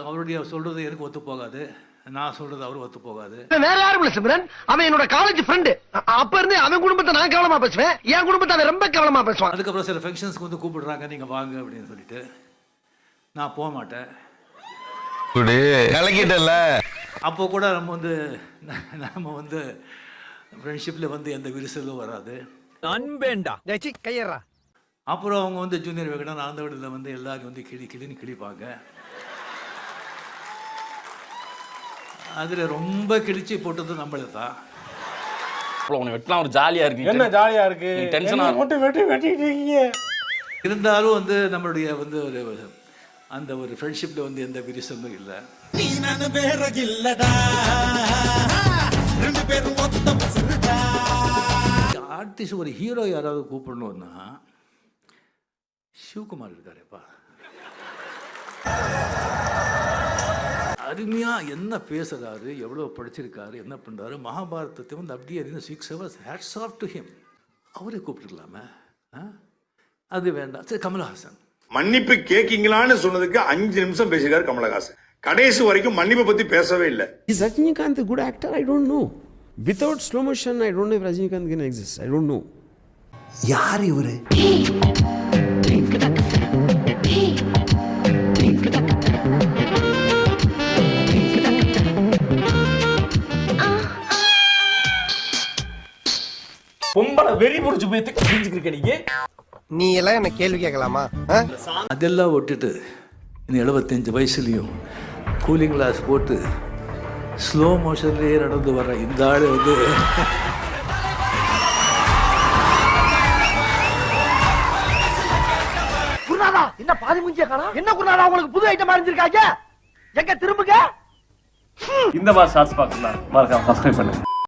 அவருடைய சொல்கிறது எனக்கு ஒத்து போகாது, நான் சொல்கிறது அவரு ஒத்து போகாது. வேற யாரும் இல்ல சிம்ரன், அவன் என்னோட காலேஜ் ஃப்ரெண்டு. அப்ப இருந்து அவன் குடும்பத்தை நான் கவனமா பேசுவேன், என் குடும்பத்தை அவன் ரொம்ப கவனமா பேசுவான். அதுக்கப்புறம் சில ஃபங்க்ஷன்ஸ்க்கு வந்து கூப்பிடுறாங்க, நீங்கள் வாங்க அப்படின்னு சொல்லிட்டு நான் போக மாட்டேன். அப்போ கூட நம்ம வந்து ஃப்ரெண்ட்ஷிப்பில் வந்து எந்த விரிசலும் வராது. அன்பேண்டா கையறா. அப்புறம் அவங்க வந்து ஜூனியர் விகடன் அந்த வீட்டில் வந்து எல்லாரும் வந்து கிளின்னு கிழிப்பாங்க. அதில் ரொம்ப கிழிச்சு போட்டது நம்மளே தான். உனக்கு வெட்டலாம் ஒரு ஜாலியாக இருக்கு. என்ன ஜாலியாக இருக்கு? டென்ஷனாக மட்டும் வெட்டிட்டீங்க. இருந்தாலும் வந்து நம்மளுடைய வந்து அந்த ஒரு ஃப்ரெண்ட்ஷிப்பில் வந்து எந்த விரிசலும் இல்லை. ஆர்டிஸ்ட் ஒரு ஹீரோ யாராவது கூப்பிடணும்னா சிவகுமார் இருக்காருப்பா. அருமையா என்ன பேசுறாரு, எவ்வளோ படிச்சிருக்காரு, என்ன பண்றாரு, மகாபாரதத்தை வந்து அப்படியே 6 hours hats off to him. அவரே கூப்பிட்டுருக்கலாமே, அது வேண்டாம். சரி, கமலஹாசன் மன்னிப்பு கேட்கீங்களான்னு சொன்னதுக்கு 5 நிமிஷம் பேசியிருக்காரு கமலஹாசன். கடைசி வரைக்கும் மன்னிப்பை பத்தி பேசவே இல்லை. Is Rajinikanth a good actor? I don't know. Without slow motion, I don't know if Rajinikanth can exist. I don't know. யார் இவரு? பொம்பளை வெறி முடிச்சு போய் தெரிஞ்சுக்கிருக்க நீங்க. நீ எல்லாம் என்ன கேள்வி கேட்கலாமா? அதெல்லாம் விட்டுட்டு இந்த 75 வயசுலையும் கூலிங் கிளாஸ் போட்டு ஸ்லோ மோஷன்லேயே நடந்து வர்ற இந்த ஆள் வந்து குருநாதா, என்ன பாதி முஞ்சிய காணோம்? என்ன குருநாதா உங்களுக்கு புது ஐட்டம் அறிஞ்சிருக்காங்க? எங்க திரும்புங்க. இந்த மாதிரி ஷார்ட்ஸ் பார்க்கலாம், மறக்காம சப்ஸ்கிரைப் பண்ணுங்க.